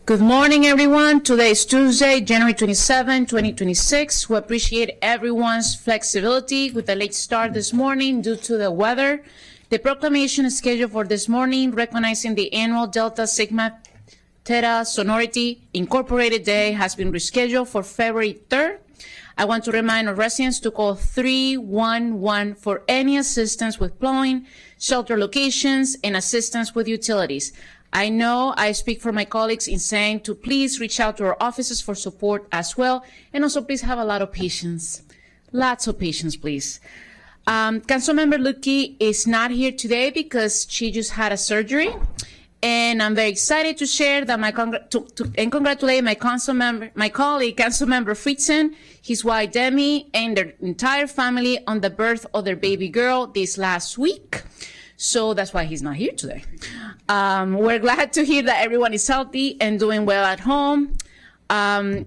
Good morning, everyone. Today is Tuesday, January 27, 2026. We appreciate everyone's flexibility with a late start this morning due to the weather. The proclamation is scheduled for this morning, recognizing the annual Delta Sigma Theta Sorority Incorporated Day has been rescheduled for February 3rd. I want to remind our residents to call 311 for any assistance with plumbing, shelter locations, and assistance with utilities. I know I speak for my colleagues in saying to please reach out to our offices for support as well. And also please have a lot of patience. Lots of patience, please. Councilmember Luque is not here today because she just had a surgery. And I'm very excited to share that and congratulate my colleague, Councilmember Fritzen, his wife Demi, and their entire family on the birth of their baby girl this last week. So that's why he's not here today. We're glad to hear that everyone is healthy and doing well at home. And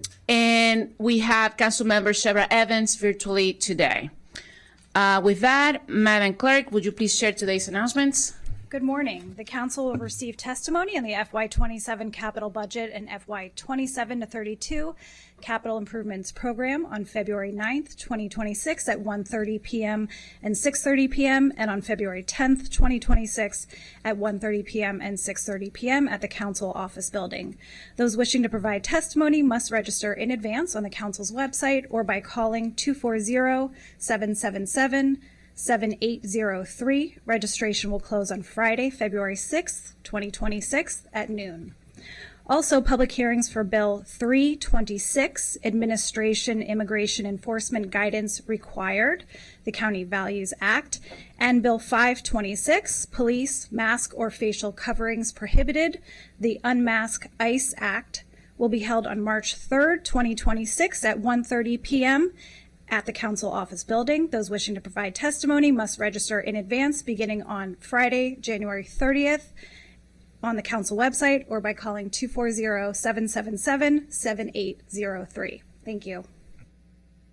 we have Councilmember Shebra Evans virtually today. With that, Madam Clerk, would you please share today's announcements? Good morning. The Council will receive testimony on the FY27 capital budget and FY27 to 32 capital improvements program on February 9th, 2026 at 1:30 p.m. and 6:30 p.m. and on February 10th, 2026 at 1:30 p.m. and 6:30 p.m. at the Council office building. Those wishing to provide testimony must register in advance on the Council's website or by calling 240-777-7803. Registration will close on Friday, February 6th, 2026 at noon. Also, public hearings for Bill 326, Administration Immigration Enforcement Guidance Required, the County Values Act, and Bill 526, Police, Mask or Facial Coverings Prohibited, the Unmask ICE Act, will be held on March 3rd, 2026 at 1:30 p.m. at the Council office building. Those wishing to provide testimony must register in advance beginning on Friday, January 30th on the Council website or by calling 240-777-7803. Thank you.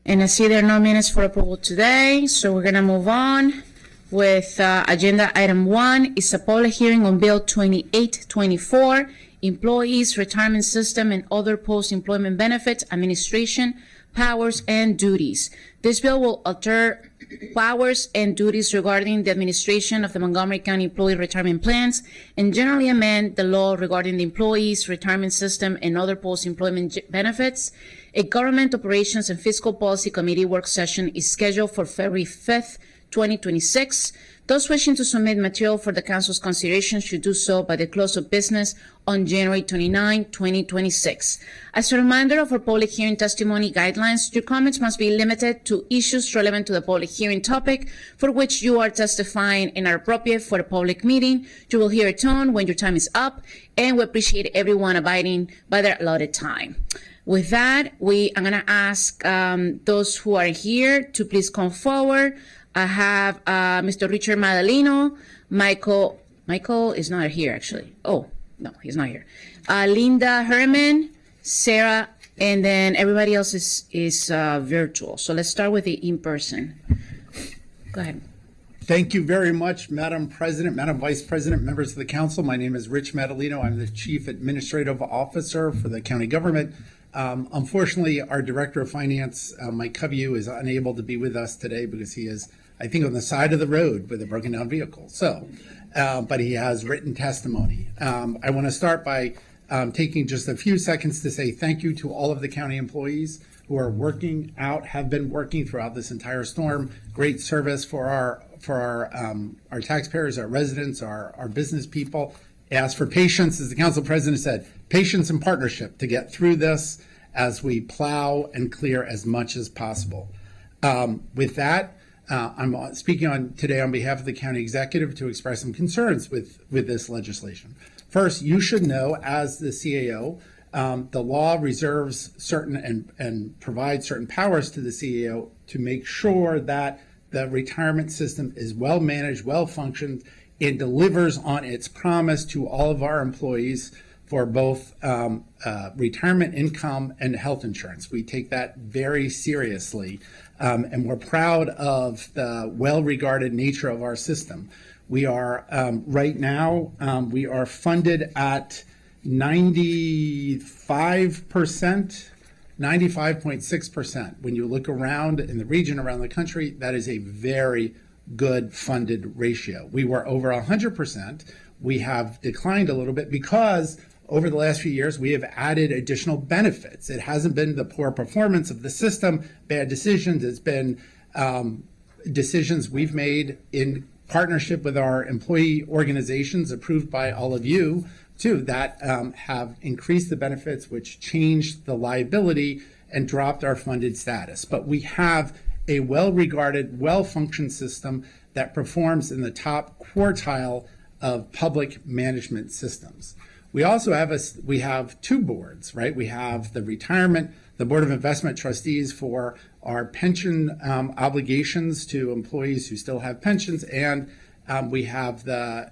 And I see there are no minutes for approval today, so we're going to move on with agenda item 1 is a public hearing on Bill 2824, Employees Retirement System and Other Post-Employment Benefits Administration Powers and Duties. This bill will alter powers and duties regarding the administration of the Montgomery County Employee Retirement Plans and generally amend the law regarding the Employees Retirement System and Other Post-Employment Benefits. A Government Operations and Fiscal Policy Committee work session is scheduled for February 5th, 2026. Those wishing to submit material for the Council's consideration should do so by the close of business on January 29, 2026. As a reminder of our public hearing testimony guidelines, your comments must be limited to issues relevant to the public hearing topic for which you are testifying and are appropriate for a public meeting. You will hear a tone when your time is up, and we appreciate everyone abiding by their allotted time. With that, I'm going to ask those who are here to please come forward. I have Mr. Richard Madalino. Michael is not here, actually. Oh, no, he's not here. Linda Herman, Sarah, and then everybody else is virtual. So let's start with the in-person. Go ahead. Thank you very much, Madam President, Madam Vice President, members of the Council. My name is Rich Madalino. I'm the Chief Administrative Officer for the county government. Unfortunately, our Director of Finance, Mike Covey, is unable to be with us today because he is, I think, on the side of the road with a broken down vehicle. So, but he has written testimony. I want to start by taking just a few seconds to say thank you to all of the county employees who are have been working throughout this entire storm. Great service for our taxpayers, our residents, our business people. Ask for patience, as the Council President said, patience and partnership to get through this as we plow and clear as much as possible. With that, I'm speaking today on behalf of the county executive to express some concerns with this legislation. First, you should know, as the CAO, the law reserves certain and provides certain powers to the CAO to make sure that the retirement system is well managed, well functioned, and delivers on its promise to all of our employees for both retirement income and health insurance. We take that very seriously, and we're proud of the well-regarded nature of our system. We are right now, we are funded at 95%, 95.6%. When you look around in the region, around the country, that is a very good funded ratio. We were over 100%. We have declined a little bit because over the last few years, we have added additional benefits. It hasn't been the poor performance of the system, bad decisions. It's been decisions we've made in partnership with our employee organizations approved by all of you, too, that have increased the benefits, which changed the liability and dropped our funded status. But we have a well-regarded, well-functioned system that performs in the top quartile of public management systems. We also have two boards, right? We have the Board of Investment Trustees for our pension obligations to employees who still have pensions, and we have the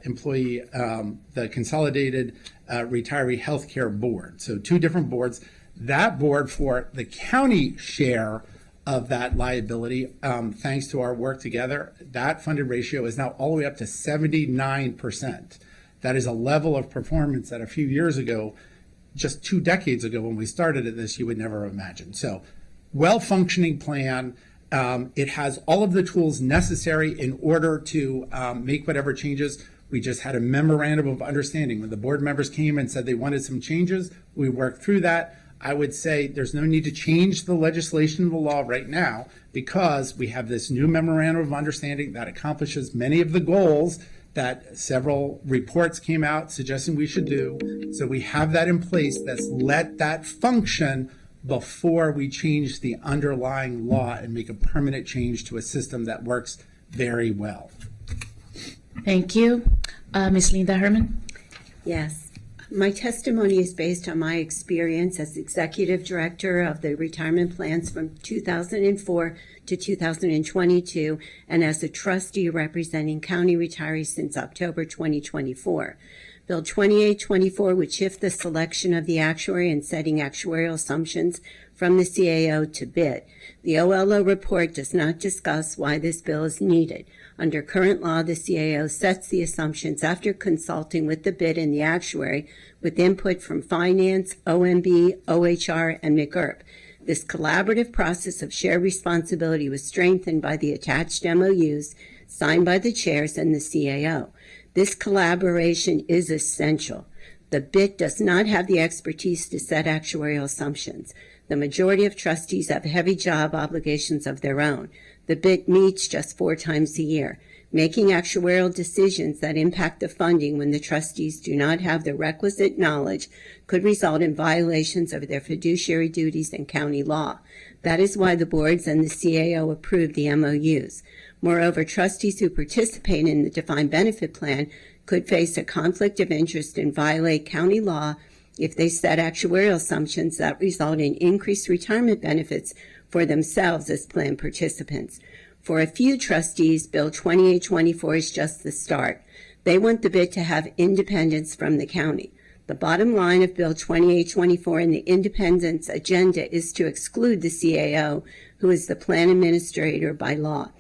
Consolidated Retiree Healthcare Board. So two different boards. That board for the county share of that liability, thanks to our work together, that funded ratio is now all the way up to 79%. That is a level of performance that a few years ago, just 2 decades ago when we started at this, you would never imagine. So well-functioning plan. It has all of the tools necessary in order to make whatever changes. We just had a memorandum of understanding. When the board members came and said they wanted some changes, we worked through that. I would say there's no need to change the legislation, the law right now, because we have this new memorandum of understanding that accomplishes many of the goals that several reports came out suggesting we should do. So we have that in place. Let's let that function before we change the underlying law and make a permanent change to a system that works very well. Thank you. Ms. Linda Herman? Yes. My testimony is based on my experience as executive director of the retirement plans from 2004 to 2022 and as a trustee representing county retirees since October 2024. Bill 2824 would shift the selection of the actuary and setting actuarial assumptions from the CAO to BIT. The OLO report does not discuss why this bill is needed. Under current law, the CAO sets the assumptions after consulting with the BIT and the actuary with input from finance, OMB, OHR, and McGurp. This collaborative process of shared responsibility was strengthened by the attached MOUs signed by the chairs and the CAO. This collaboration is essential. The BIT does not have the expertise to set actuarial assumptions. The majority of trustees have heavy job obligations of their own. The BIT meets just 4 times a year. Making actuarial decisions that impact the funding when the trustees do not have the requisite knowledge could result in violations of their fiduciary duties and county law. That is why the boards and the CAO approved the MOUs. Moreover, trustees who participate in the defined benefit plan could face a conflict of interest and violate county law if they set actuarial assumptions that result in increased retirement benefits for themselves as plan participants. For a few trustees, Bill 2824 is just the start. They want the BIT to have independence from the county. The bottom line of Bill 2824 and the independence agenda is to exclude the CAO, who is the plan administrator by law.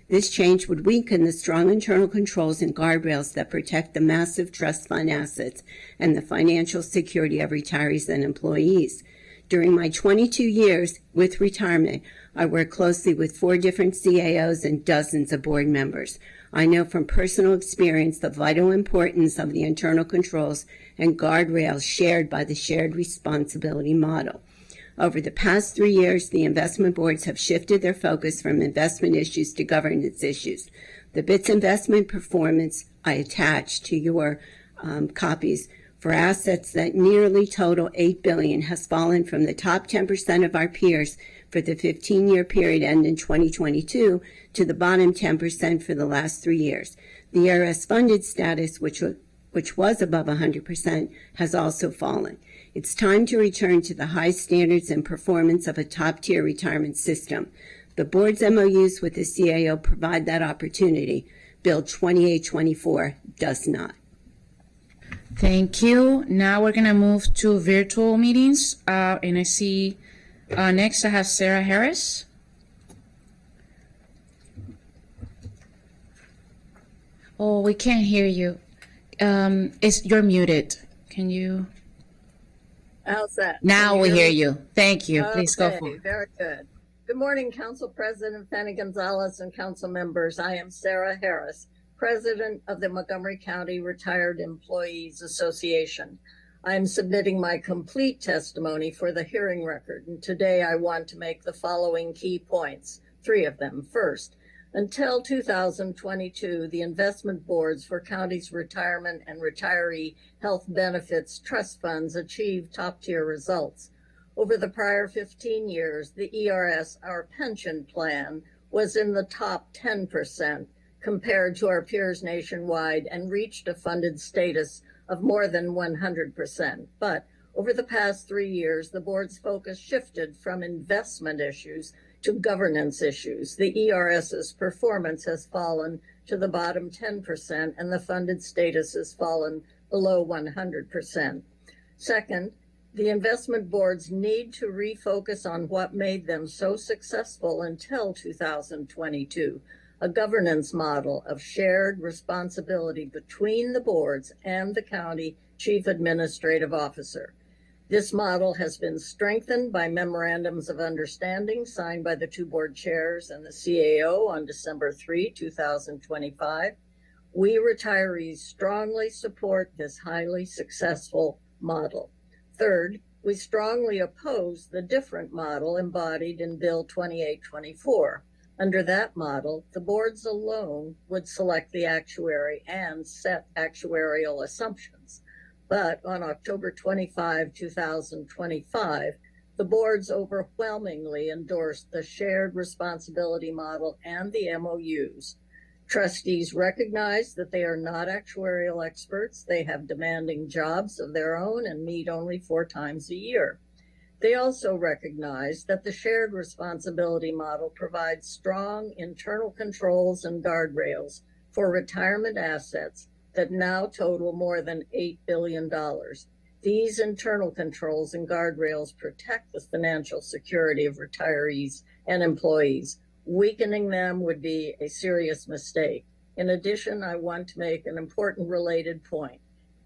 This change would weaken the strong internal controls and guardrails that protect the massive trust fund assets and the financial security of retirees and employees. During my 22 years with retirement, I worked closely with 4 different CAOs and dozens of board members. I know from personal experience the vital importance of the internal controls and guardrails shared by the shared responsibility model. Over the past 3 years, the investment boards have shifted their focus from investment issues to governance issues. The BIT's investment performance I attached to your copies for assets that nearly total $8 billion has fallen from the top 10% of our peers for the 15-year period ending 2022 to the bottom 10% for the last 3 years. The ERS funded status, which was above 100%, has also fallen. It's time to return to the high standards and performance of a top-tier retirement system. The board's MOUs with the CAO provide that opportunity. Bill 2824 does not. Thank you. Now we're going to move to virtual meetings. And I see next I have Sarah Harris. Oh, we can't hear you. You're muted. Can you? How's that? Now Can we hear me? you. Thank you. Please go Okay, for it. very good. Good morning, Council President Fanny Gonzalez and council members. I am Sarah Harris, President of the Montgomery County Retired Employees Association. I am submitting my complete testimony for the hearing record, and today I want to make the following key points, 3 of them. First, until 2022, the investment boards for counties' retirement and retiree health benefits trust funds achieved top-tier results. Over the prior 15 years, the ERS, our pension plan, was in the top 10% compared to our peers nationwide and reached a funded status of more than 100%. But over the past 3 years, the board's focus shifted from investment issues to governance issues. The ERS's performance has fallen to the bottom 10%, and the funded status has fallen below 100%. Second, the investment boards need to refocus on what made them so successful until 2022, a governance model of shared responsibility between the boards and the county chief administrative officer. This model has been strengthened by memorandums of understanding signed by the 2 board chairs and the CAO on December 3, 2025. We retirees strongly support this highly successful model. Third, we strongly oppose the different model embodied in Bill 2824. Under that model, the boards alone would select the actuary and set actuarial assumptions. But on October 25, 2025, the boards overwhelmingly endorsed the shared responsibility model and the MOUs. Trustees recognize that they are not actuarial experts. They have demanding jobs of their own and meet only 4 times a year. They also recognize that the shared responsibility model provides strong internal controls and guardrails for retirement assets that now total more than $8 billion. These internal controls and guardrails protect the financial security of retirees and employees. Weakening them would be a serious mistake. In addition, I want to make an important related point.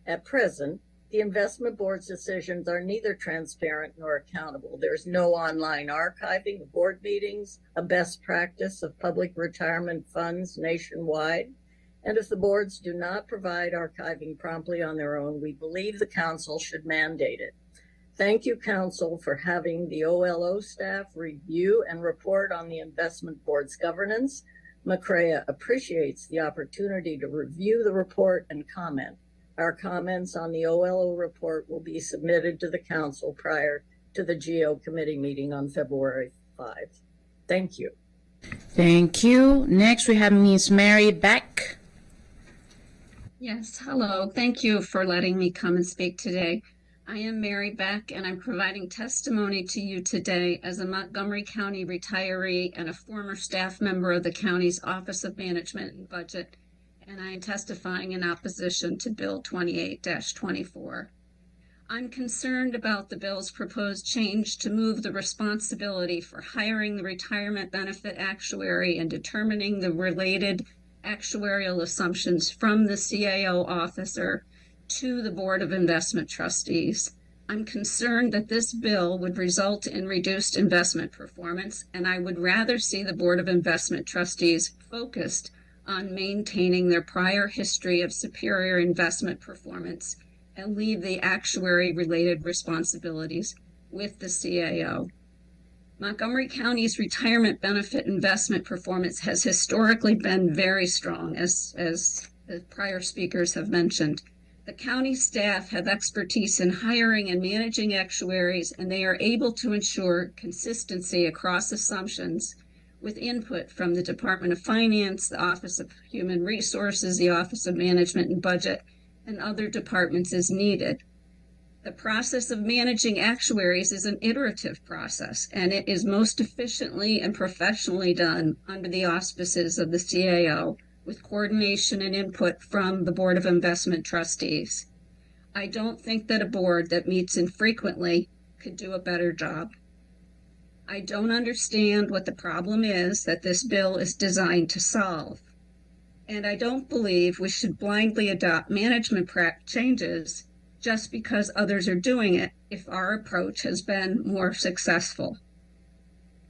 At present, the investment board's decisions are neither transparent nor accountable. There's no online archiving of board meetings, a best practice of public retirement funds nationwide. And if the boards do not provide archiving promptly on their own, we believe the council should mandate it. Thank you, Council, for having the OLO staff review and report on the investment board's governance. MCREA appreciates the opportunity to review the report and comment. Our comments on the OLO report will be submitted to the Council prior to the GO committee meeting on February 5. Thank you. Thank you. Next, we have Ms. Mary Beck. Yes, hello. Thank you for letting me come and speak today. I am Mary Beck, and I'm providing testimony to you today as a Montgomery County retiree and a former staff member of the county's Office of Management and Budget, and I am testifying in opposition to Bill 28-24. I'm concerned about the bill's proposed change to move the responsibility for hiring the retirement benefit actuary and determining the related actuarial assumptions from the CAO officer to the Board of Investment Trustees. I'm concerned that this bill would result in reduced investment performance, and I would rather see the Board of Investment Trustees focused on maintaining their prior history of superior investment performance and leave the actuary-related responsibilities with the CAO. Montgomery County's retirement benefit investment performance has historically been very strong, as the prior speakers have mentioned. The county staff have expertise in hiring and managing actuaries, and they are able to ensure consistency across assumptions with input from the Department of Finance, the Office of Human Resources, the Office of Management and Budget, and other departments as needed. The process of managing actuaries is an iterative process, and it is most efficiently and professionally done under the auspices of the CAO, with coordination and input from the Board of Investment Trustees. I don't think that a board that meets infrequently could do a better job. I don't understand what the problem is that this bill is designed to solve. And I don't believe we should blindly adopt management changes just because others are doing it if our approach has been more successful.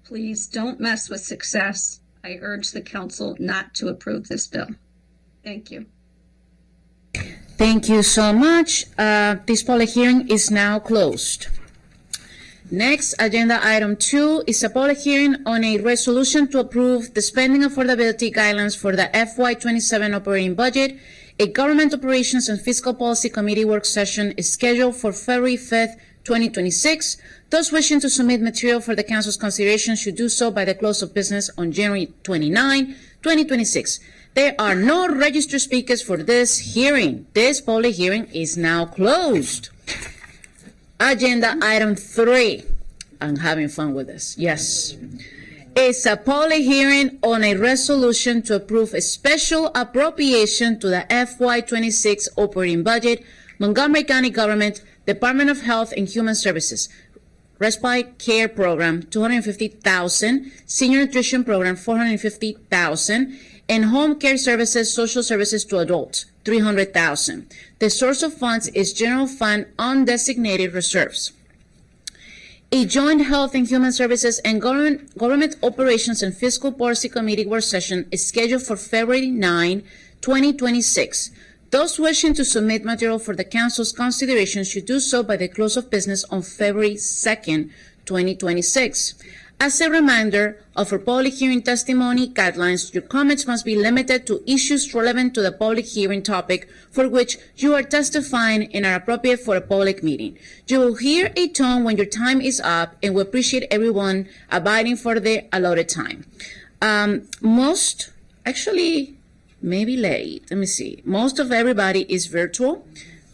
Please don't mess with success. I urge the council not to approve this bill. Thank you. Thank you so much. This public hearing is now closed. Next, agenda item 2 is a public hearing on a resolution to approve the spending affordability guidelines for the FY27 operating budget. A Government Operations and Fiscal Policy Committee work session is scheduled for February 5th, 2026. Those wishing to submit material for the council's consideration should do so by the close of business on January 29, 2026. There are no registered speakers for this hearing. This public hearing is now closed. Agenda item 3. I'm having fun with this. Yes. It's a public hearing on a resolution to approve a special appropriation to the FY26 operating budget, Montgomery County Government, Department of Health and Human Services, Respite Care Program, $250,000, Senior Nutrition Program, $450,000, and Home Care Services, Social Services to Adults, $300,000. The source of funds is General Fund Undesignated Reserves. A joint Health and Human Services and Government Operations and Fiscal Policy Committee work session is scheduled for February 9, 2026. Those wishing to submit material for the council's consideration should do so by the close of business on February 2nd, 2026. As a reminder of our public hearing testimony guidelines, your comments must be limited to issues relevant to the public hearing topic for which you are testifying and are appropriate for a public meeting. You will hear a tone when your time is up, and we appreciate everyone abiding for the allotted time. Most of everybody is virtual.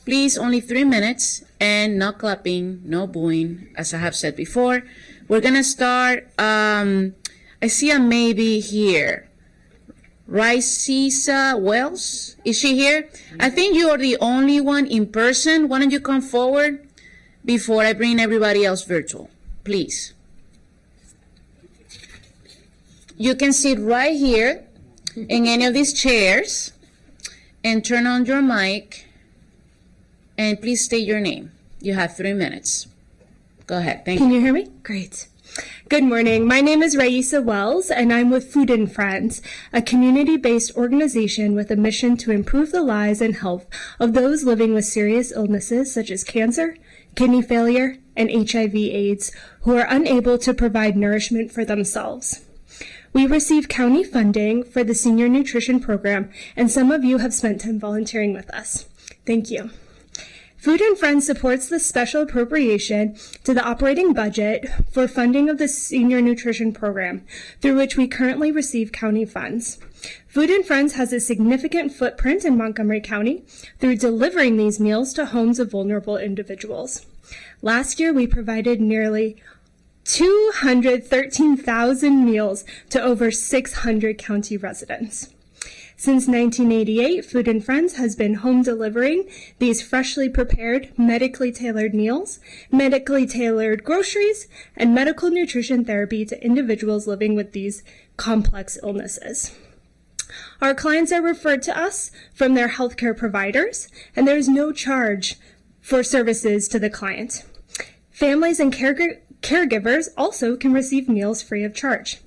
Please, only 3 minutes, and no clapping, no booing, as I have said before. We're gonna start, I see a maybe here. Raisisa Wells, is she here? I think you are the only one in person. Why don't you come forward before I bring everybody else virtual, please? You can sit right here in any of these chairs and turn on your mic, and please state your name. You have 3 minutes. Go ahead. Thank you. Can you hear me? Great. Good morning. My name is Raisa Wells, and I'm with Food and Friends, a community-based organization with a mission to improve the lives and health of those living with serious illnesses such as cancer, kidney failure, and HIV/AIDS who are unable to provide nourishment for themselves. We receive county funding for the Senior Nutrition Program, and some of you have spent time volunteering with us. Thank you. Food and Friends supports the special appropriation to the operating budget for funding of the Senior Nutrition Program, through which we currently receive county funds. Food and Friends has a significant footprint in Montgomery County through delivering these meals to homes of vulnerable individuals. Last year, we provided nearly 213,000 meals to over 600 county residents. Since 1988, Food and Friends has been home delivering these freshly prepared, medically tailored meals, medically tailored groceries, and medical nutrition therapy to individuals living with these complex illnesses. Our clients are referred to us from their healthcare providers, and there is no charge for services to the client. Families and caregivers also can receive meals free of charge.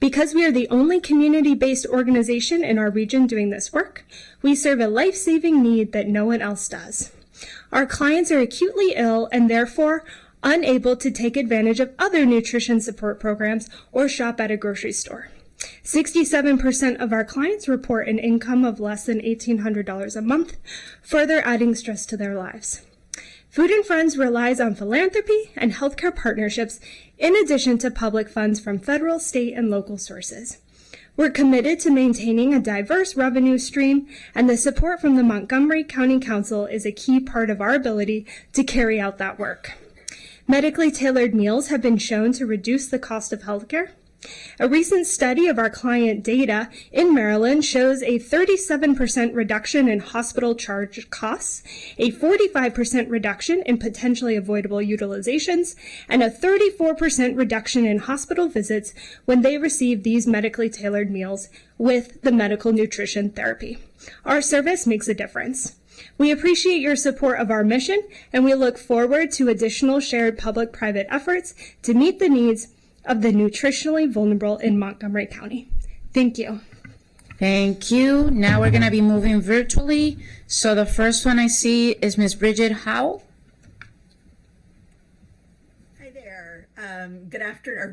Because we are the only community-based organization in our region doing this work, we serve a life-saving need that no one else does. Our clients are acutely ill and therefore unable to take advantage of other nutrition support programs or shop at a grocery store. 67% of our clients report an income of less than $1,800 a month, further adding stress to their lives. Food and Friends relies on philanthropy and healthcare partnerships in addition to public funds from federal, state, and local sources. We're committed to maintaining a diverse revenue stream, and the support from the Montgomery County Council is a key part of our ability to carry out that work. Medically tailored meals have been shown to reduce the cost of healthcare. A recent study of our client data in Maryland shows a 37% reduction in hospital charge costs, a 45% reduction in potentially avoidable utilizations, and a 34% reduction in hospital visits when they receive these medically tailored meals with the medical nutrition therapy. Our service makes a difference. We appreciate your support of our mission, and we look forward to additional shared public-private efforts to meet the needs of the nutritionally vulnerable in Montgomery County. Thank you. Thank you. Now we're going to be moving virtually. So the first one I see is Ms. Bridget Howell. Hi there.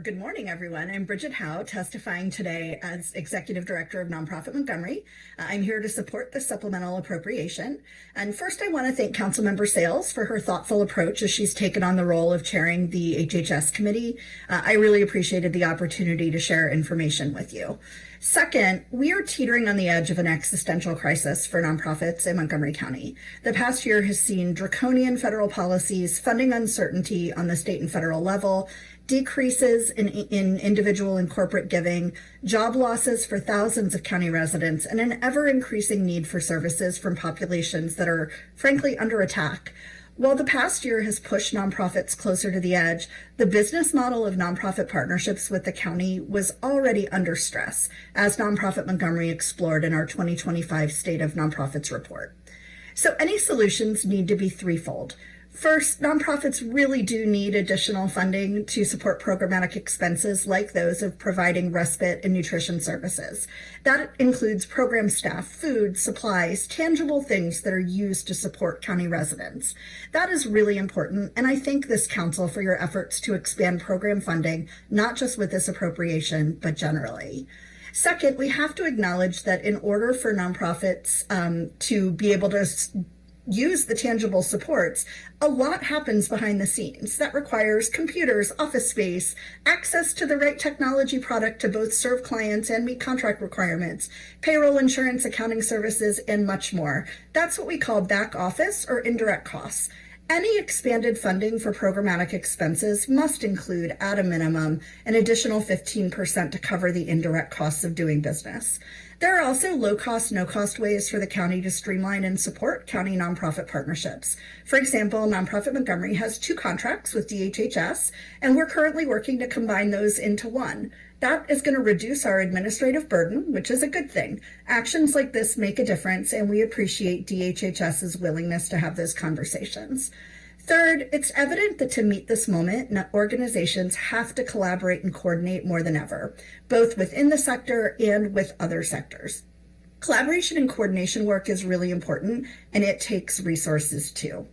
Good morning, everyone. I'm Bridget Howe, testifying today as Executive Director of Nonprofit Montgomery. I'm here to support the supplemental appropriation. And first, I want to thank Councilmember Sales for her thoughtful approach as she's taken on the role of chairing the HHS committee. I really appreciated the opportunity to share information with you. Second, we are teetering on the edge of an existential crisis for nonprofits in Montgomery County. The past year has seen draconian federal policies, funding uncertainty on the state and federal level, decreases in individual and corporate giving, job losses for thousands of county residents, and an ever-increasing need for services from populations that are, frankly, under attack. While the past year has pushed nonprofits closer to the edge, the business model of nonprofit partnerships with the county was already under stress, as Nonprofit Montgomery explored in our 2025 State of Nonprofits report. So any solutions need to be threefold. First, nonprofits really do need additional funding to support programmatic expenses like those of providing respite and nutrition services. That includes program staff, food, supplies, tangible things that are used to support county residents. That is really important, and I thank this council for your efforts to expand program funding, not just with this appropriation, but generally. Second, we have to acknowledge that in order for nonprofits to be able to use the tangible supports, a lot happens behind the scenes. That requires computers, office space, access to the right technology product to both serve clients and meet contract requirements, payroll, insurance, accounting services, and much more. That's what we call back office or indirect costs. Any expanded funding for programmatic expenses must include, at a minimum, an additional 15% to cover the indirect costs of doing business. There are also low-cost, no-cost ways for the county to streamline and support county nonprofit partnerships. For example, Nonprofit Montgomery has 2 contracts with DHHS, and we're currently working to combine those into one. That is going to reduce our administrative burden, which is a good thing. Actions like this make a difference, and we appreciate DHHS's willingness to have those conversations. Third, it's evident that to meet this moment, organizations have to collaborate and coordinate more than ever, both within the sector and with other sectors. Collaboration and coordination work is really important, and it takes resources too.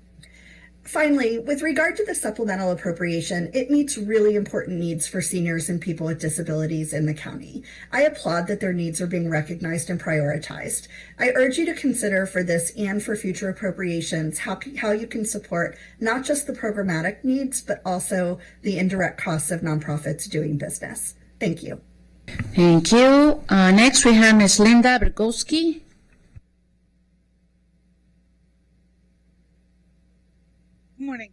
Finally, with regard to the supplemental appropriation, it meets really important needs for seniors and people with disabilities in the county. I applaud that their needs are being recognized and prioritized. I urge you to consider for this and for future appropriations how you can support not just the programmatic needs, but also the indirect costs of nonprofits doing business. Thank you. Thank you. Next, we have Ms. Linda Berkowski. Good morning.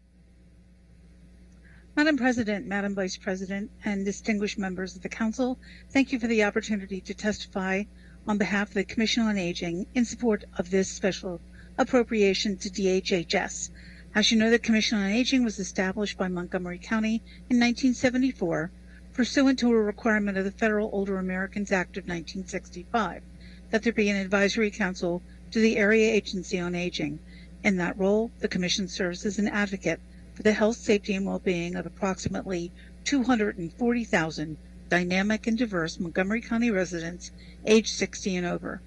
Madam President, Madam Vice President, and distinguished members of the Council, thank you for the opportunity to testify on behalf of the Commission on Aging in support of this special appropriation to DHHS. As you know, the Commission on Aging was established by Montgomery County in 1974, pursuant to a requirement of the Federal Older Americans Act of 1965, that there be an advisory council to the Area Agency on Aging. In that role, the Commission serves as an advocate for the health, safety, and well-being of approximately 240,000 dynamic and diverse Montgomery County residents aged 60 and over.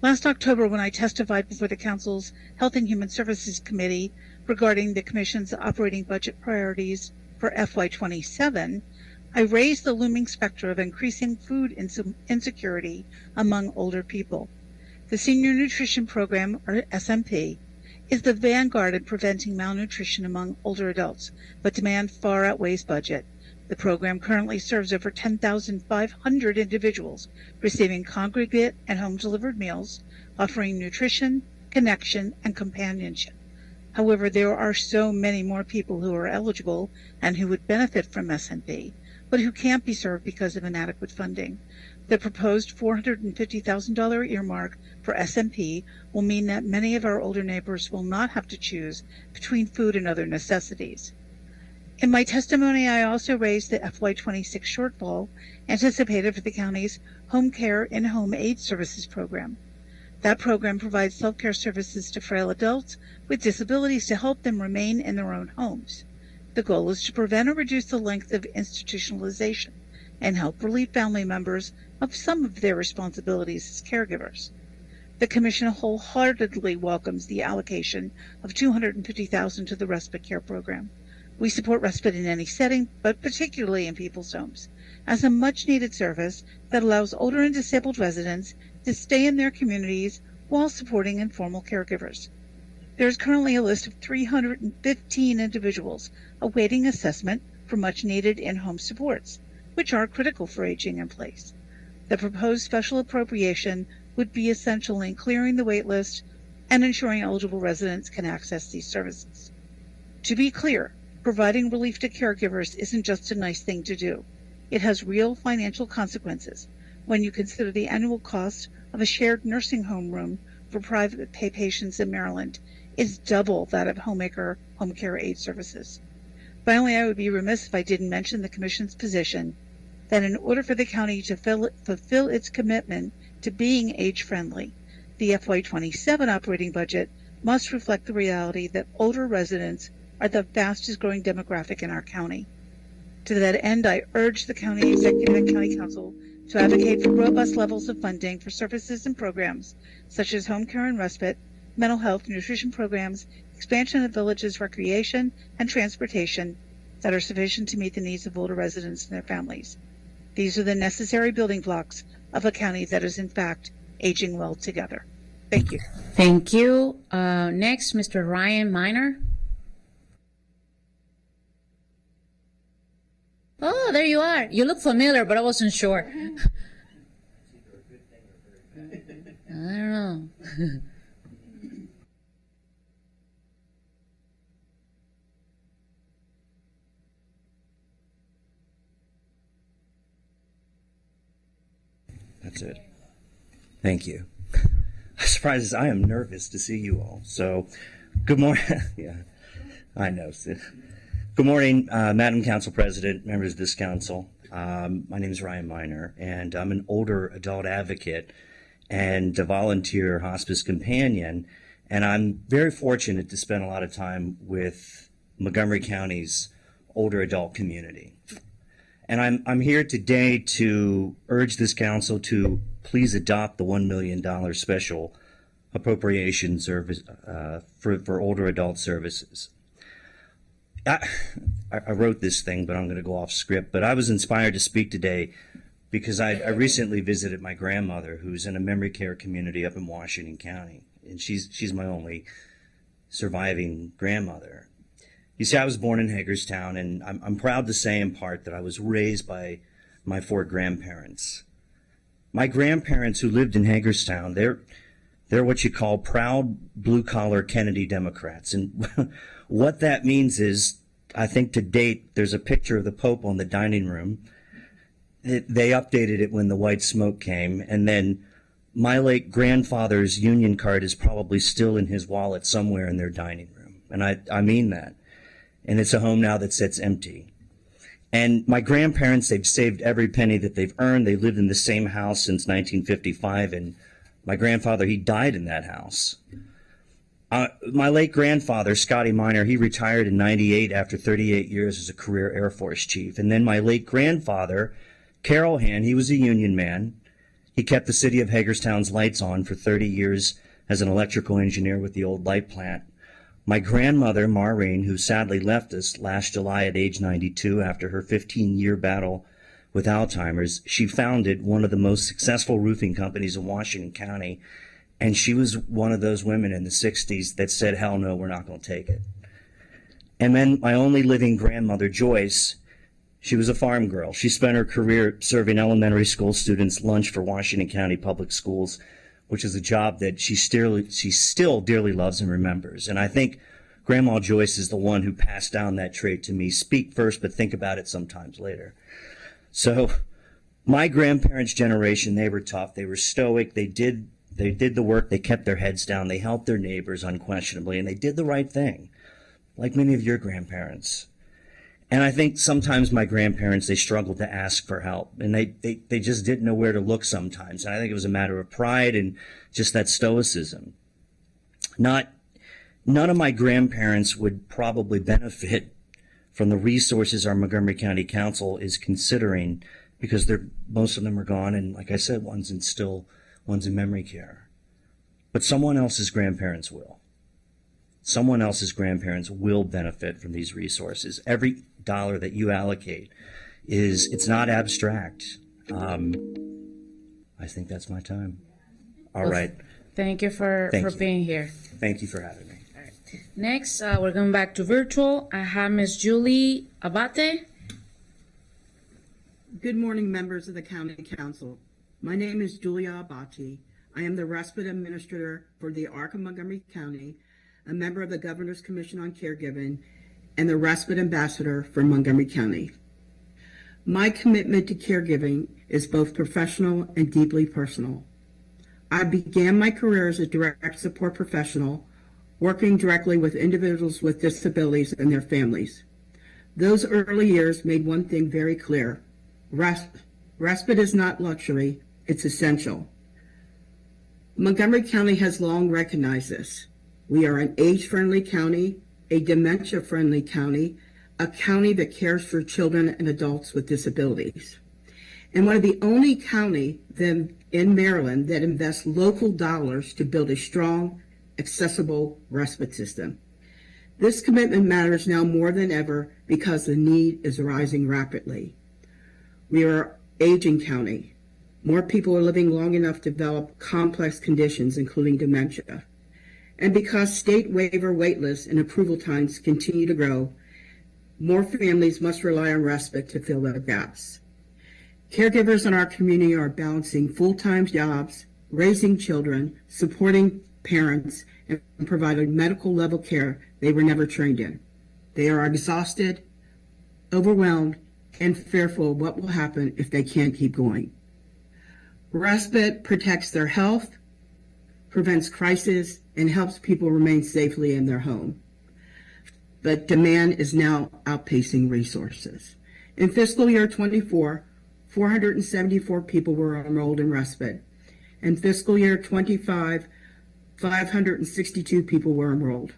Last October, when I testified before the Council's Health and Human Services Committee regarding the Commission's operating budget priorities for FY27, I raised the looming specter of increasing food insecurity among older people. The Senior Nutrition Program, or SMP, is the vanguard in preventing malnutrition among older adults, but demand far outweighs budget. The program currently serves over 10,500 individuals, receiving congregate and home-delivered meals, offering nutrition, connection, and companionship. However, there are so many more people who are eligible and who would benefit from SMP, but who can't be served because of inadequate funding. The proposed $450,000 earmark for SMP will mean that many of our older neighbors will not have to choose between food and other necessities. In my testimony, I also raised the FY26 shortfall anticipated for the county's home care and home aid services program. That program provides self-care services to frail adults with disabilities to help them remain in their own homes. The goal is to prevent or reduce the length of institutionalization and help relieve family members of some of their responsibilities as caregivers. The Commission wholeheartedly welcomes the allocation of $250,000 to the respite care program. We support respite in any setting, but particularly in people's homes, as a much-needed service that allows older and disabled residents to stay in their communities while supporting informal caregivers. There is currently a list of 315 individuals awaiting assessment for much-needed in-home supports, which are critical for aging in place. The proposed special appropriation would be essential in clearing the wait list and ensuring eligible residents can access these services. To be clear, providing relief to caregivers isn't just a nice thing to do. It has real financial consequences when you consider the annual cost of a shared nursing home room for private pay patients in Maryland is double that of homemaker home care aid services. Finally, I would be remiss if I didn't mention the Commission's position that in order for the county to fulfill its commitment to being age-friendly, the FY27 operating budget must reflect the reality that older residents are the fastest growing demographic in our county. To that end, I urge the County Executive and County Council to advocate for robust levels of funding for services and programs such as home care and respite, mental health, nutrition programs, expansion of villages, recreation, and transportation that are sufficient to meet the needs of older residents and their families. These are the necessary building blocks of a county that is, in fact, aging well together. Thank you. Thank you. Next, Mr. Ryan Miner. Oh, there you are. You look familiar, but I wasn't sure. I don't know. That's it. Thank you. As surprised as I am nervous to see you all. So, good morning. Yeah, I know. Good morning, Madam Council President, members of this council. My name is Ryan Miner, and I'm an older adult advocate and a volunteer hospice companion. And I'm very fortunate to spend a lot of time with Montgomery County's older adult community. And I'm here today to urge this council to please adopt the $1 million special appropriation service for older adult services. I wrote this thing, but I'm going to go off script. But I was inspired to speak today because I recently visited my grandmother, who's in a memory care community up in Washington County, and she's my only surviving grandmother. You see, I was born in Hagerstown, and I'm proud to say in part that I was raised by my 4 grandparents. My grandparents who lived in Hagerstown, they're what you call proud blue-collar Kennedy Democrats. And what that means is, I think to date, there's a picture of the Pope on the dining room. They updated it when the white smoke came, and then my late grandfather's union card is probably still in his wallet somewhere in their dining room. And I mean that. And it's a home now that sits empty. And my grandparents, they've saved every penny that they've earned. They lived in the same house since 1955, and my grandfather, he died in that house. My late grandfather, Scotty Miner, he retired in '98 after 38 years as a career Air Force chief. And then my late grandfather, Carol Hand, he was a union man. He kept the city of Hagerstown's lights on for 30 years as an electrical engineer with the old light plant. My grandmother, Maureen, who sadly left us last July at age 92 after her 15-year battle with Alzheimer's, she founded one of the most successful roofing companies in Washington County, and she was one of those women in the 60s that said, hell no, we're not going to take it. And then my only living grandmother, Joyce, she was a farm girl. She spent her career serving elementary school students lunch for Washington County Public Schools, which is a job that she still dearly loves and remembers. And I think Grandma Joyce is the one who passed down that trait to me. Speak first, but think about it sometimes later. So my grandparents' generation, they were tough. They were stoic. They did the work. They kept their heads down. They helped their neighbors unquestionably, and they did the right thing, like many of your grandparents. And I think sometimes my grandparents, they struggled to ask for help, and they just didn't know where to look sometimes. And I think it was a matter of pride and just that stoicism. None of my grandparents would probably benefit from the resources our Montgomery County Council is considering, because most of them are gone, and like I said, one's in memory care. But someone else's grandparents will. Someone else's grandparents will benefit from these resources. Every dollar that you allocate it's not abstract. I think that's my time. All right. Thank you for being here. Thank you for having me. Next, we're going back to virtual. I have Ms. Julie Abate. Good morning, members of the County Council. My name is Julia Abate. I am the Respite Administrator for the ARC of Montgomery County, a member of the Governor's Commission on Caregiving, and the Respite Ambassador for Montgomery County. My commitment to caregiving is both professional and deeply personal. I began my career as a direct support professional, working directly with individuals with disabilities and their families. Those early years made one thing very clear. Respite is not luxury, it's essential. Montgomery County has long recognized this. We are an age-friendly county, a dementia-friendly county, a county that cares for children and adults with disabilities, and one of the only county in Maryland that invests local dollars to build a strong, accessible respite system. This commitment matters now more than ever because the need is rising rapidly. We are an aging county. More people are living long enough to develop complex conditions, including dementia. And because state waiver waitlists and approval times continue to grow, more families must rely on respite to fill their gaps. Caregivers in our community are balancing full-time jobs, raising children, supporting parents, and providing medical-level care they were never trained in. They are exhausted, overwhelmed, and fearful of what will happen if they can't keep going. Respite protects their health, prevents crisis, and helps people remain safely in their home. But demand is now outpacing resources. In fiscal year 24, 474 people were enrolled in respite. In fiscal year 25, 562 people were enrolled.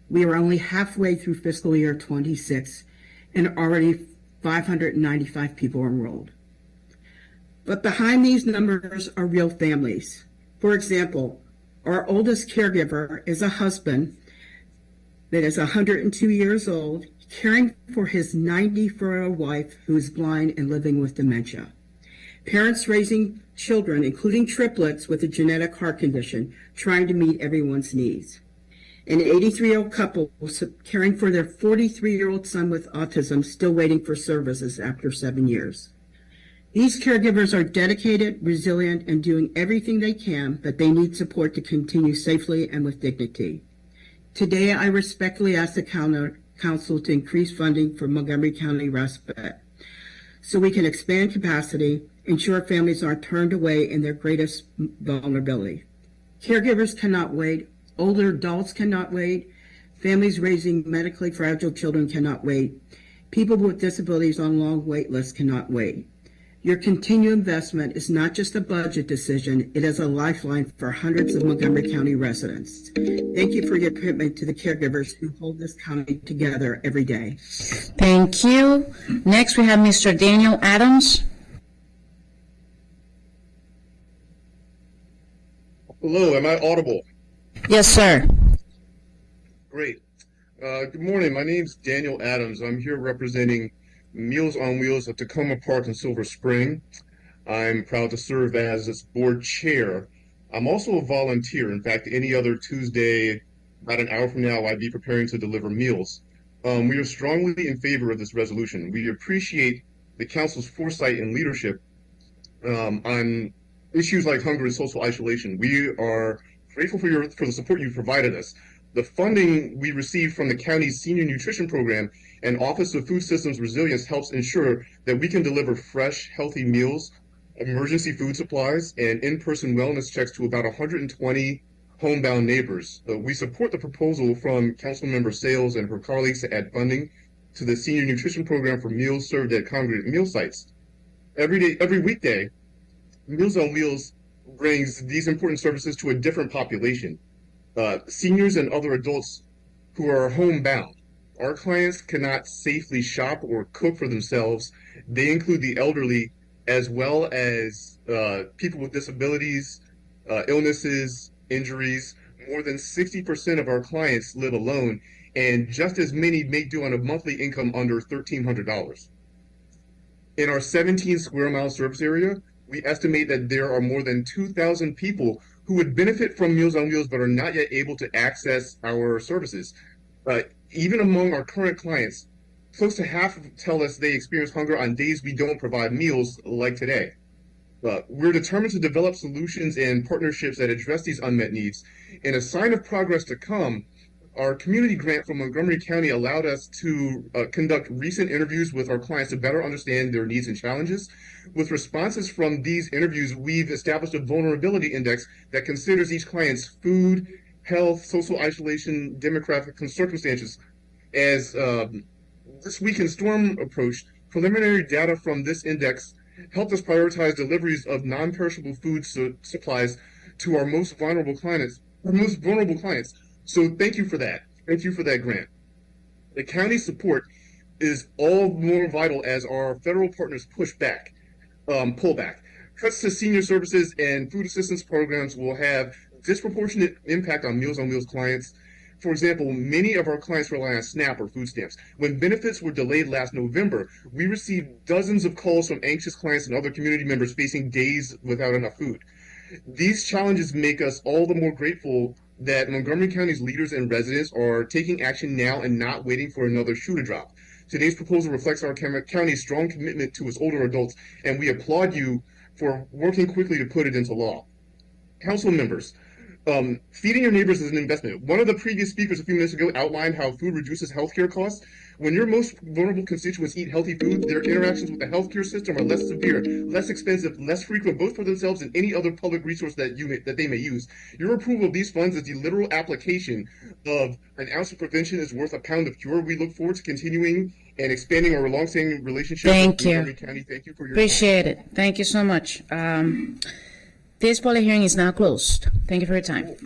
We are only halfway through fiscal year 26, and already 595 people are enrolled. But behind these numbers are real families. For example, our oldest caregiver is a husband that is 102 years old, caring for his 94-year-old wife who is blind and living with dementia. Parents raising children, including triplets with a genetic heart condition, trying to meet everyone's needs. An 83-year-old couple caring for their 43-year-old son with autism, still waiting for services after 7 years. These caregivers are dedicated, resilient, and doing everything they can, but they need support to continue safely and with dignity. Today, I respectfully ask the Council to increase funding for Montgomery County Respite so we can expand capacity, ensure families aren't turned away in their greatest vulnerability. Caregivers cannot wait. Older adults cannot wait. Families raising medically fragile children cannot wait. People with disabilities on long wait lists cannot wait. Your continued investment is not just a budget decision, it is a lifeline for hundreds of Montgomery County residents. Thank you for your commitment to the caregivers who hold this county together every day. Thank you. Next, we have Mr. Daniel Adams. Hello, am I audible? Yes, sir. Great. Good morning. My name is Daniel Adams. I'm here representing Meals on Wheels at Tacoma Park in Silver Spring. I'm proud to serve as its board chair. I'm also a volunteer. In fact, any other Tuesday, about an hour from now, I'd be preparing to deliver meals. We are strongly in favor of this resolution. We appreciate the council's foresight and leadership on issues like hunger and social isolation. We are grateful for the support you've provided us. The funding we receive from the county's senior nutrition program and Office of Food Systems Resilience helps ensure that we can deliver fresh, healthy meals, emergency food supplies, and in-person wellness checks to about 120 homebound neighbors. We support the proposal from Councilmember Sales and her colleagues to add funding to the senior nutrition program for meals served at congregate meal sites. Every weekday, Meals on Wheels brings these important services to a different population, seniors and other adults who are homebound. Our clients cannot safely shop or cook for themselves. They include the elderly as well as people with disabilities, illnesses, injuries. More than 60% of our clients live alone, and just as many make do on a monthly income under $1,300. In our 17 square mile service area, we estimate that there are more than 2,000 people who would benefit from Meals on Wheels but are not yet able to access our services. Even among our current clients, close to half tell us they experience hunger on days we don't provide meals like today. We're determined to develop solutions and partnerships that address these unmet needs. In a sign of progress to come, our community grant from Montgomery County allowed us to conduct recent interviews with our clients to better understand their needs and challenges. With responses from these interviews, we've established a vulnerability index that considers each client's food, health, social isolation, demographic circumstances. As this Week in Storm approached, preliminary data from this index helped us prioritize deliveries of non-perishable food supplies to our most vulnerable clients. So thank you for that. Thank you for that grant. The county's support is all more vital as our federal partners pull back. Cuts to senior services and food assistance programs will have disproportionate impact on Meals on Wheels clients. For example, many of our clients rely on SNAP or food stamps. When benefits were delayed last November, we received dozens of calls from anxious clients and other community members facing days without enough food. These challenges make us all the more grateful that Montgomery County's leaders and residents are taking action now and not waiting for another shoe to drop. Today's proposal reflects our county's strong commitment to its older adults, and we applaud you for working quickly to put it into law. Council members, feeding your neighbors is an investment. One of the previous speakers a few minutes ago outlined how food reduces healthcare costs. When your most vulnerable constituents eat healthy food, their interactions with the healthcare system are less severe, less expensive, less frequent, both for themselves and any other public resource that they may use. Your approval of these funds is the literal application of an ounce of prevention is worth a pound of cure. We look forward to continuing and expanding our longstanding relationship with Montgomery County. Thank you for your Appreciate it. Thank you so much. This public hearing is now closed. Thank you for your time.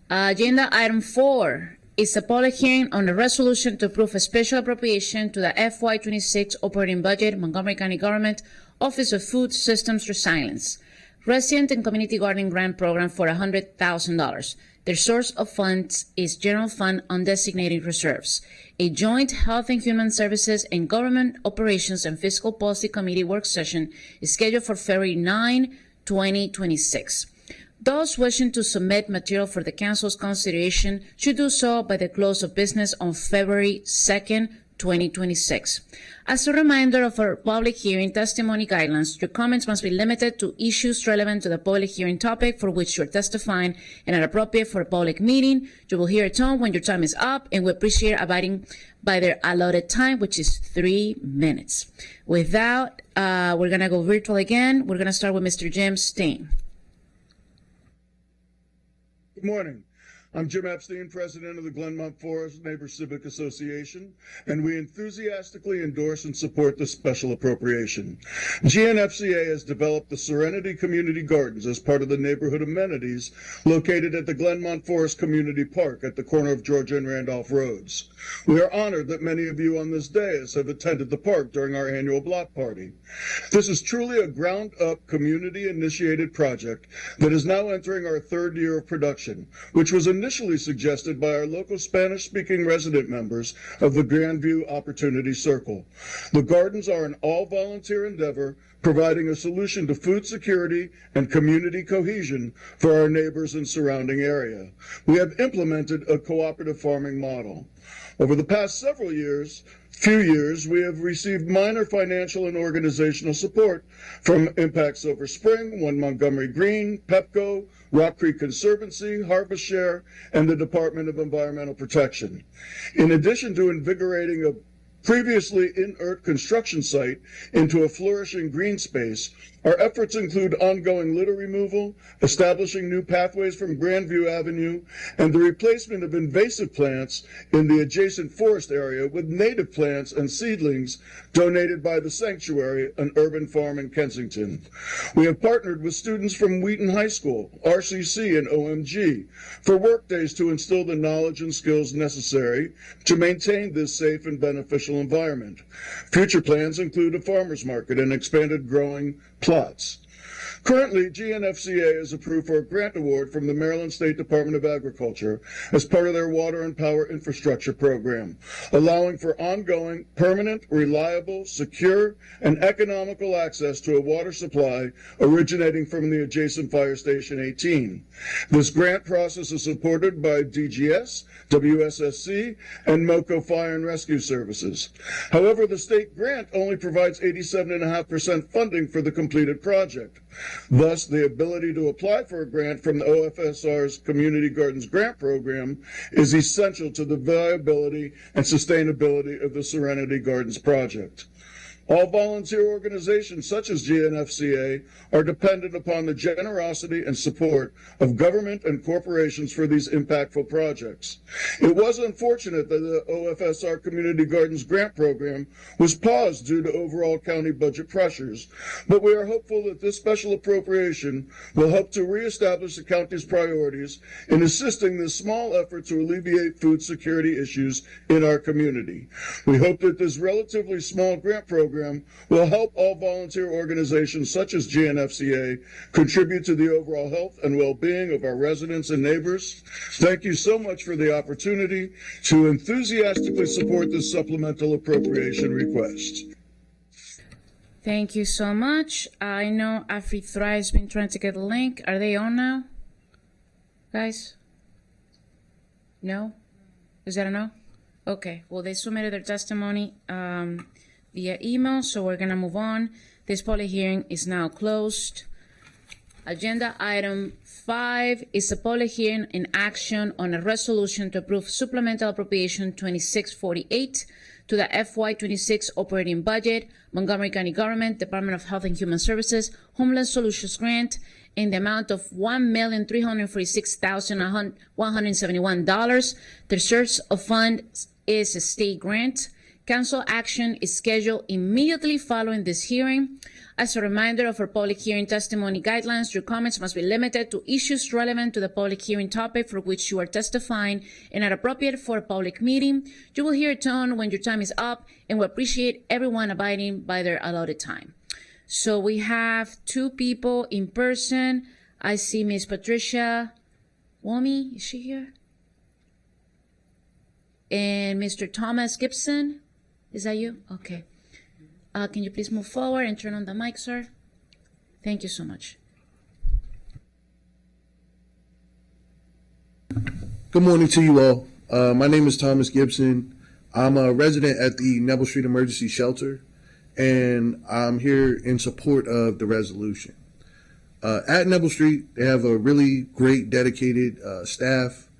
Agenda item 4 is a public hearing on the resolution to approve a special appropriation to the FY26 operating budget, Montgomery County Government Office of Food Systems Resilience, Resident and Community Gardening Grant Program for $100,000. Their source of funds is General Fund Undesignated Reserves. A joint Health and Human Services and Government Operations and Fiscal Policy Committee work session is scheduled for February 9, 2026. Those wishing to submit material for the Council's consideration should do so by the close of business on February 2nd, 2026. As a reminder of our public hearing testimony guidelines, your comments must be limited to issues relevant to the public hearing topic for which you are testifying and are appropriate for a public meeting. You will hear a tone when your time is up, and we appreciate abiding by their allotted time, which is 3 minutes. With that, we're going to go virtual again. We're going to start with Mr. Jim Steen. Good morning. I'm Jim Epstein, president of the Glenmont Forest Neighbors Civic Association, and we enthusiastically endorse and support this special appropriation. GNFCA has developed the Serenity Community Gardens as part of the neighborhood amenities located at the Glenmont Forest Community Park at the corner of Georgia and Randolph Roads. We are honored that many of you on this dais have attended the park during our annual block party. This is truly a ground-up, community-initiated project that is now entering our 3rd year of production, which was initially suggested by our local Spanish-speaking resident members of the Grandview Opportunity Circle. The gardens are an all-volunteer endeavor, providing a solution to food security and community cohesion for our neighbors and surrounding area. We have implemented a cooperative farming model. Over the past few years, we have received minor financial and organizational support from Impact Silver Spring, One Montgomery Green, PEPCO, Rock Creek Conservancy, Harvest Share, and the Department of Environmental Protection. In addition to invigorating a previously inert construction site into a flourishing green space, Our efforts include ongoing litter removal, establishing new pathways from Grandview Avenue, and the replacement of invasive plants in the adjacent forest area with native plants and seedlings donated by the Sanctuary, an urban farm in Kensington. We have partnered with students from Wheaton High School, RCC, and OMG for work days to instill the knowledge and skills necessary to maintain this safe and beneficial environment. Future plans include a farmer's market and expanded growing plots. Currently, GNFCA is approved for a grant award from the Maryland State Department of Agriculture as part of their water and power infrastructure program, allowing for ongoing, permanent, reliable, secure, and economical access to a water supply originating from the adjacent Fire Station 18. This grant process is supported by DGS, WSSC, and MOCO Fire and Rescue Services. However, the state grant only provides 87.5% funding for the completed project. Thus, the ability to apply for a grant from the OFSR's Community Gardens Grant Program is essential to the viability and sustainability of the Serenity Gardens project. All volunteer organizations such as GNFCA are dependent upon the generosity and support of government and corporations for these impactful projects. It was unfortunate that the OFSR Community Gardens Grant Program was paused due to overall county budget pressures, but we are hopeful that this special appropriation will help to reestablish the county's priorities in assisting this small effort to alleviate food security issues in our community. We hope that this relatively small grant program will help all volunteer organizations such as GNFCA contribute to the overall health and well-being of our residents and neighbors. Thank you so much for the opportunity to enthusiastically support this supplemental appropriation request. Thank you so much. I know AfriThrive has been trying to get a link. Are they on now? Guys? No? Is that a no? Okay. Well, they submitted their testimony via email, so we're going to move on. This public hearing is now closed. Agenda item 5 is a public hearing in action on a resolution to approve supplemental appropriation 2648 to the FY26 operating budget, Montgomery County Government, Department of Health and Human Services, Homeland Solutions Grant in the amount of $1,346,171. The source of funds is a state grant. Council action is scheduled immediately following this hearing. As a reminder of our public hearing testimony guidelines, your comments must be limited to issues relevant to the public hearing topic for which you are testifying and are appropriate for a public meeting. You will hear a tone when your time is up, and we appreciate everyone abiding by their allotted time. So we have 2 people in person. I see Miss Patricia Wami, is she here? And Mr. Thomas Gibson. Is that you? Okay. Can you please move forward and turn on the mic, sir? Thank you so much. Good morning to you all. My name is Thomas Gibson. I'm a resident at the Neville Street Emergency Shelter, and I'm here in support of the resolution. At Neville Street, they have a really great, dedicated staff,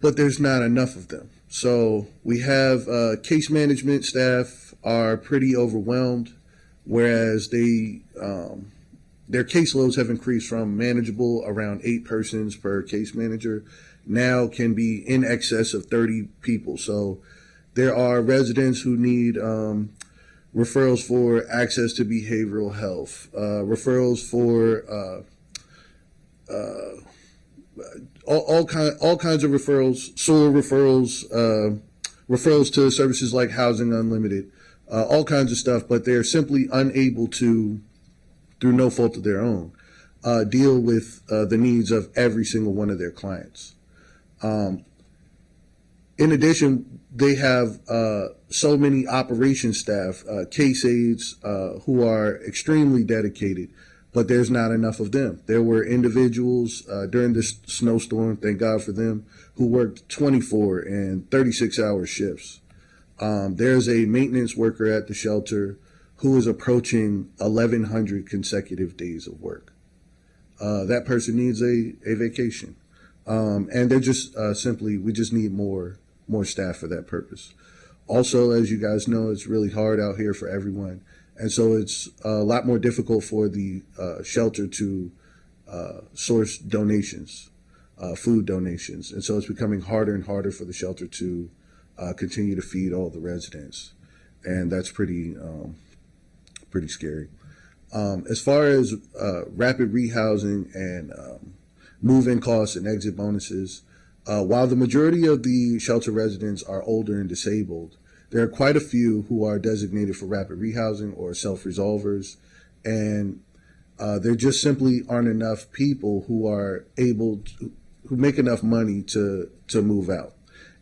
but there's not enough of them. So we have case management staff are pretty overwhelmed, whereas their caseloads have increased from manageable around 8 persons per case manager, now can be in excess of 30 people. So there are residents who need referrals for access to behavioral health, referrals for all kinds of referrals, SOAR referrals, referrals to services like Housing Unlimited, all kinds of stuff, but they're simply unable to, through no fault of their own, deal with the needs of every single one of their clients. In addition, they have so many operations staff, case aides who are extremely dedicated, but there's not enough of them. There were individuals during this snowstorm, thank God for them, who worked 24 and 36-hour shifts. There's a maintenance worker at the shelter who is approaching 1,100 consecutive days of work. That person needs a vacation. And they're just simply, we just need more staff for that purpose. Also, as you guys know, it's really hard out here for everyone. And so it's a lot more difficult for the shelter to source donations, food donations. And so it's becoming harder and harder for the shelter to continue to feed all the residents. And that's pretty scary. As far as rapid rehousing and move-in costs and exit bonuses, while the majority of the shelter residents are older and disabled, there are quite a few who are designated for rapid rehousing or self-resolvers, and there just simply aren't enough people who are able to, who make enough money to move out.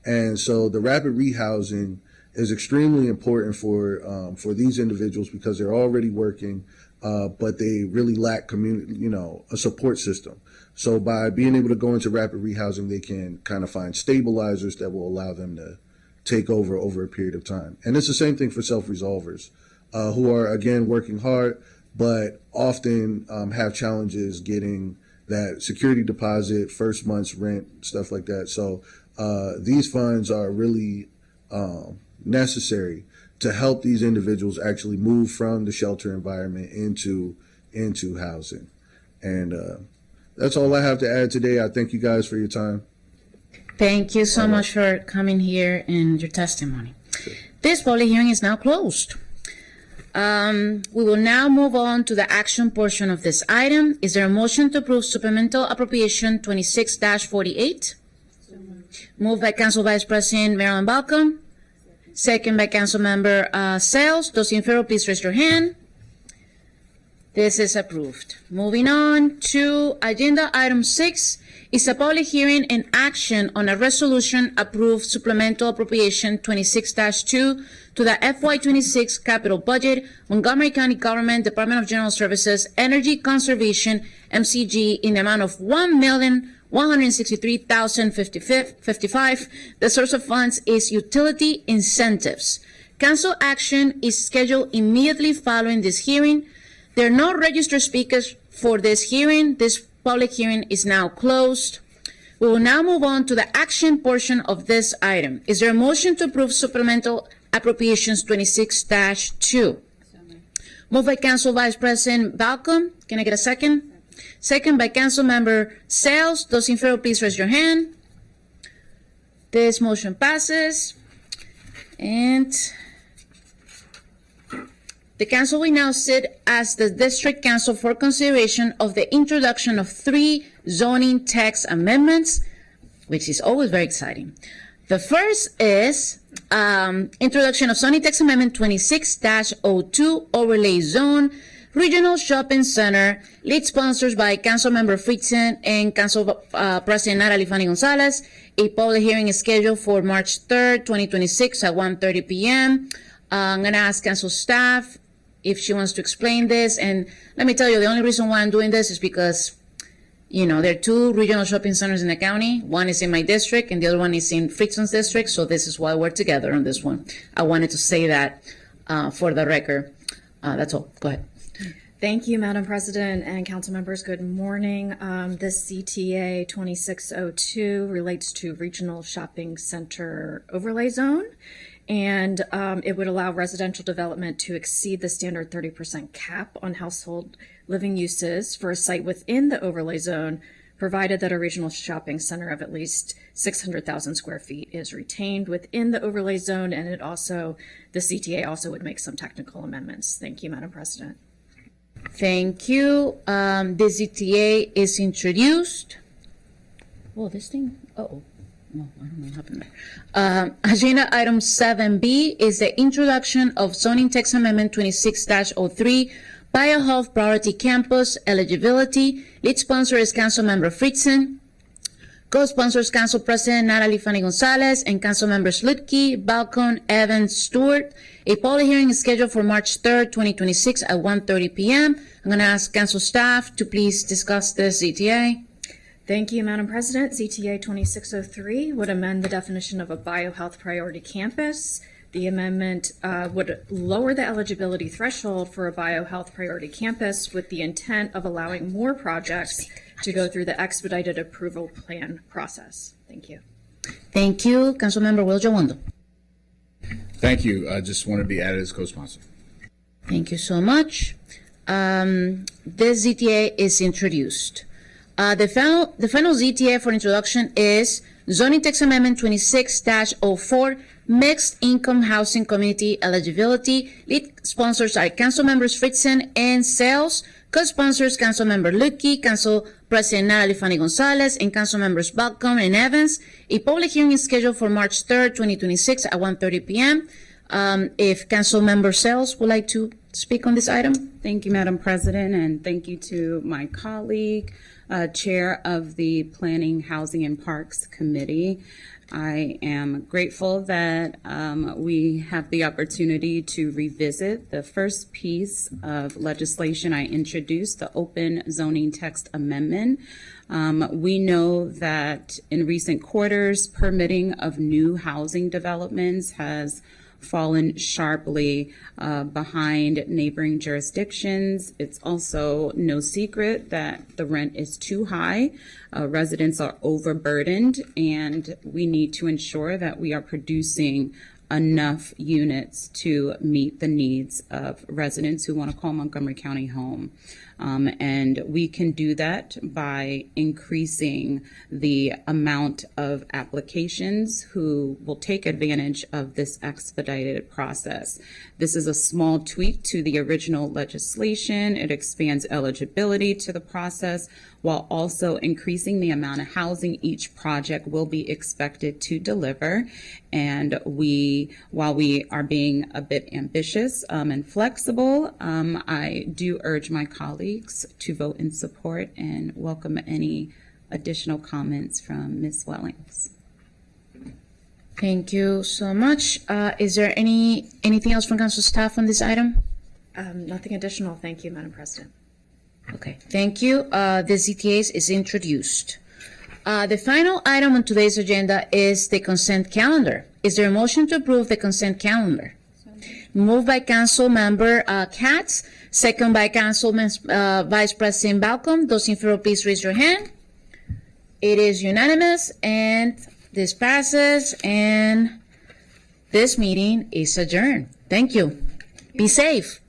And so the rapid rehousing is extremely important for these individuals because they're already working, but they really lack a support system. So by being able to go into rapid rehousing, they can kind of find stabilizers that will allow them to take over a period of time. And it's the same thing for self-resolvers, who are, again, working hard, but often have challenges getting that security deposit, first month's rent, stuff like that. So these funds are really necessary to help these individuals actually move from the shelter environment into housing. And that's all I have to add today. I thank you guys for your time. Thank you so much for coming here and your testimony. This public hearing is now closed. We will now move on to the action portion of this item. Is there a motion to approve supplemental appropriation 26-48? Moved by Council Vice President Marilyn Balcom. Second by Council Member Sales. Those in favor, please raise your hand. This is approved. Moving on to agenda item 6 is a public hearing and action on a resolution approve supplemental appropriation 26-2 to the FY26 capital budget, Montgomery County Government Department of General Services, Energy Conservation, MCG, in the amount of $1,163,055. The source of funds is utility incentives. Council action is scheduled immediately following this hearing. There are no registered speakers for this hearing. This public hearing is now closed. We will now move on to the action portion of this item. Is there a motion to approve supplemental appropriations 26-2? Moved by Council Vice President Balcom. Can I get a second? Second by Council Member Sales. Those in favor, please raise your hand. This motion passes. And the council will now sit as the district council for consideration of the introduction of 3 zoning text amendments, which is always very exciting. The first is introduction of zoning text amendment 26-02, overlay zone, regional shopping center, lead sponsors by Councilmember Fritzen and Council President Natalie Fanny Gonzalez. A public hearing is scheduled for March 3rd, 2026 at 1:30 p.m. I'm going to ask council staff if she wants to explain this. And let me tell you, the only reason why I'm doing this is because, there are 2 regional shopping centers in the county. One is in my district and the other one is in Fritzen's district. So this is why we're together on this one. I wanted to say that for the record. That's all. Go ahead. Thank you, Madam President and council members. Good morning. This CTA 2602 relates to Regional Shopping Center Overlay Zone. And it would allow residential development to exceed the standard 30% cap on household living uses for a site within the overlay zone, provided that a regional shopping center of at least 600,000 square feet is retained within the overlay zone. And the CTA also would make some technical amendments. Thank you, Madam President. Thank you. The CTA is introduced. Oh, this thing. Uh-oh. No, I don't know what happened there. Agenda item 7B is the introduction of zoning text amendment 26-03, Biohealth Priority Campus eligibility. Lead sponsor is Councilmember Fritzen. Co-sponsors Council President Natalie Fanny Gonzalez and Council Members Lutke, Balcon, Evans, Stewart. A public hearing is scheduled for March 3rd, 2026 at 1:30 p.m. I'm going to ask council staff to please discuss the CTA. Thank you, Madam President. CTA 2603 would amend the definition of a biohealth priority campus. The amendment would lower the eligibility threshold for a biohealth priority campus with the intent of allowing more projects to go through the expedited approval plan process. Thank you. Thank you. Councilmember Will Jowondo. Thank you. I just want to be added as co-sponsor. Thank you so much. This ZTA is introduced. The final ZTA for introduction is Zoning Text Amendment 26-04, Mixed Income Housing Community Eligibility. Lead sponsors are Council Members Fritzen and Sales. Co-sponsors, Council Member Lucky, Council President Natalie Fanny Gonzalez, and Council Members Balcom and Evans. A public hearing is scheduled for March 3rd, 2026 at 1:30 p.m. If Council Member Sales would like to speak on this item. Thank you, Madam President, and thank you to my colleague, Chair of the Planning, Housing, and Parks Committee. I am grateful that we have the opportunity to revisit the first piece of legislation I introduced, the Open Zoning Text Amendment. We know that in recent quarters, permitting of new housing developments has fallen sharply behind neighboring jurisdictions. It's also no secret that the rent is too high. Residents are overburdened, and we need to ensure that we are producing enough units to meet the needs of residents who want to call Montgomery County home. And we can do that by increasing the amount of applications who will take advantage of this expedited process. This is a small tweak to the original legislation. It expands eligibility to the process while also increasing the amount of housing each project will be expected to deliver. And while we are being a bit ambitious and flexible, I do urge my colleagues to vote in support and welcome any additional comments from Ms. Wellings. Thank you so much. Is there anything else from Council staff on this item? Nothing additional. Thank you, Madam President. Okay, thank you. The ZTAs is introduced. The final item on today's agenda is the consent calendar. Is there a motion to approve the consent calendar? Moved by Council Member Katz, second by Councilman Vice President Balcom. Those in favor, please raise your hand. It is unanimous, and this passes, and this meeting is adjourned. Thank you. Be safe.